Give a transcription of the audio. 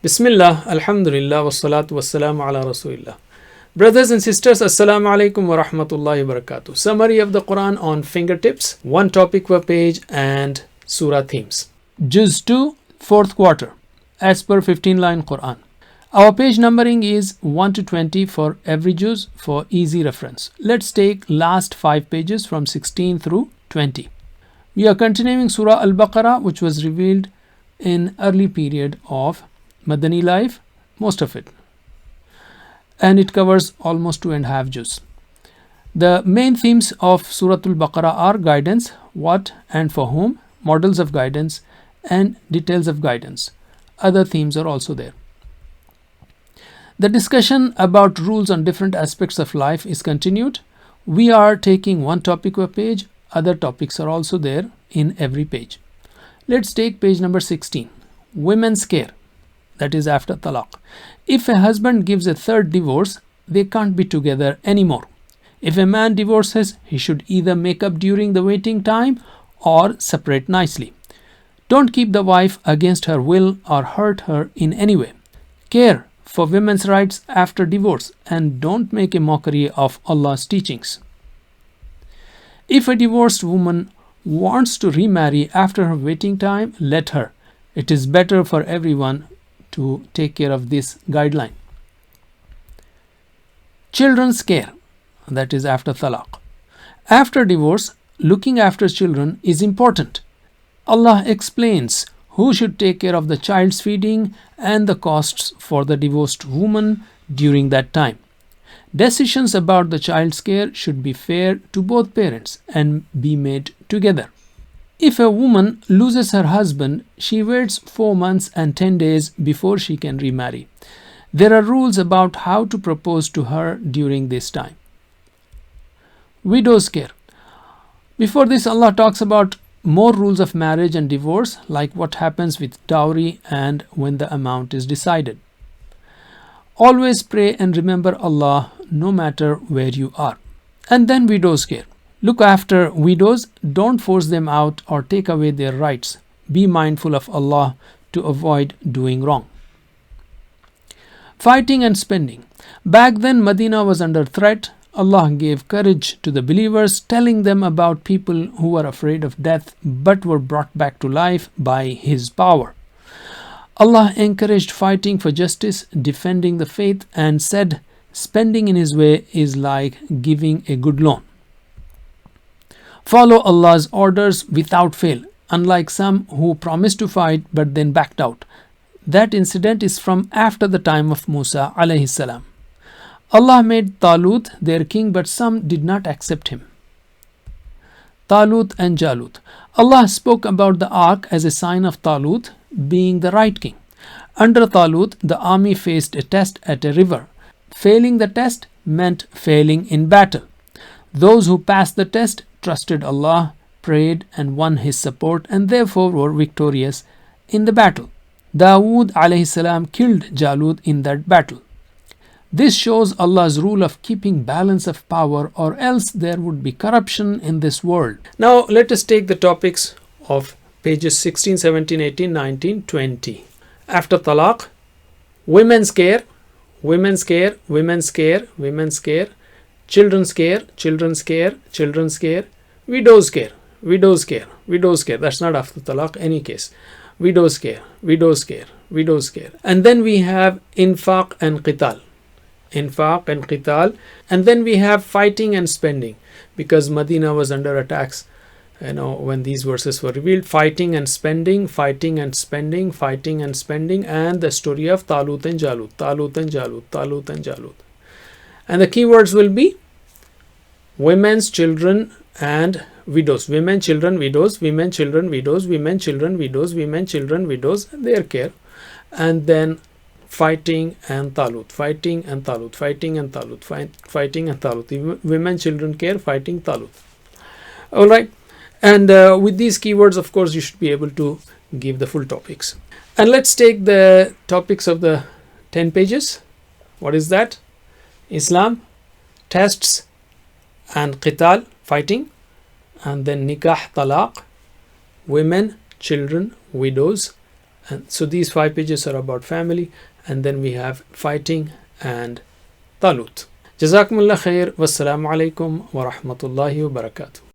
Bismillah, Alhamdulillah, wassalatu wassalamu ala Rasulillah. Brothers and sisters, Assalamu alaikum wa rahmatullahi wa barakatuh. Summary of the Quran on fingertips, one topic per page and surah themes. Juz 2, 4th quarter, as per 15-line Quran. Our page numbering is 1 to 20 for every juz for easy reference. Let's take last 5 pages from 16 through 20. We are continuing Surah Al-Baqarah, which was revealed in early period of Madani life, most of it, and it covers almost 2.5 juz. The main themes of Surah Al-Baqarah are guidance, what and for whom, models of guidance, and details of guidance. Other themes are also there. The discussion about rules on different aspects of life is continued. We are taking one topic per page. Other topics are also there in every page. Let's take page number 16. Women's care. That is after talaq. If a husband gives a third divorce, they can't be together anymore. If a man divorces, he should either make up during the waiting time or separate nicely. Don't keep the wife against her will or hurt her in any way. Care for women's rights after divorce and don't make a mockery of Allah's teachings. If a divorced woman wants to remarry after her waiting time, let her. It is better for everyone to take care of this guideline. Children's care, that is after talaq. After divorce, looking after children is important. Allah explains who should take care of the child's feeding and the costs for the divorced woman during that time. Decisions about the child's care should be fair to both parents and be made together. If a woman loses her husband, she waits 4 months and 10 days before she can remarry. There are rules about how to propose to her during this time. Widow's care. Before this, Allah talks about more rules of marriage and divorce, like what happens with dowry and when the amount is decided. Always pray and remember Allah no matter where you are. And then widow's care. Look after widows, don't force them out or take away their rights. Be mindful of Allah to avoid doing wrong. Fighting and spending. Back then, Medina was under threat. Allah gave courage to the believers, telling them about people who were afraid of death but were brought back to life by His power. Allah encouraged fighting for justice, defending the faith, and said, spending in His way is like giving a good loan. Follow Allah's orders without fail, unlike some who promised to fight but then backed out. That incident is from after the time of Musa alayhi salam. Allah made Talut their king, but some did not accept him. Talut and Jalut. Allah spoke about the ark as a sign of Talut being the right king. Under Talut, the army faced a test at a river. Failing the test meant failing in battle. Those who passed the test trusted Allah, prayed and won His support and therefore were victorious in the battle. Dawood alayhi salam killed Jalut in that battle. This shows Allah's rule of keeping balance of power, or else there would be corruption in this world. Now let us take the topics of pages 16, 17, 18, 19, 20. After talaq, women's care, women's care, women's care, women's care, children's care, children's care, children's care, widow's care, widow's care, widow's care. That's not after talaq, any case. Widow's care, widow's care, widow's care. And then we have infaq and qital. Infaq and qital. And then we have fighting and spending, because Medina was under attacks, when these verses were revealed. Fighting and spending, fighting and spending, fighting and spending, and the story of Talut and Jalut, Talut and Jalut, Talut and Jalut. And the keywords will be women's, children, and widows. Women, children, widows, women, children, widows, women, children, widows, women, children, widows, their care. And then fighting and Talut, fighting and Talut, fighting and Talut, fighting and Talut. Women, children, care, fighting, Talut. Alright. And with these keywords, of course, you should be able to give the full topics. And let's take the topics of the 10 pages. What is that? Islam, tests and qital, fighting, and then nikah, talaq, women, children, widows, And so these 5 pages are about family, and then we have fighting and Talut. Jazakumullah khair. Wassalamu alaikum wa rahmatullahi wa barakatuh.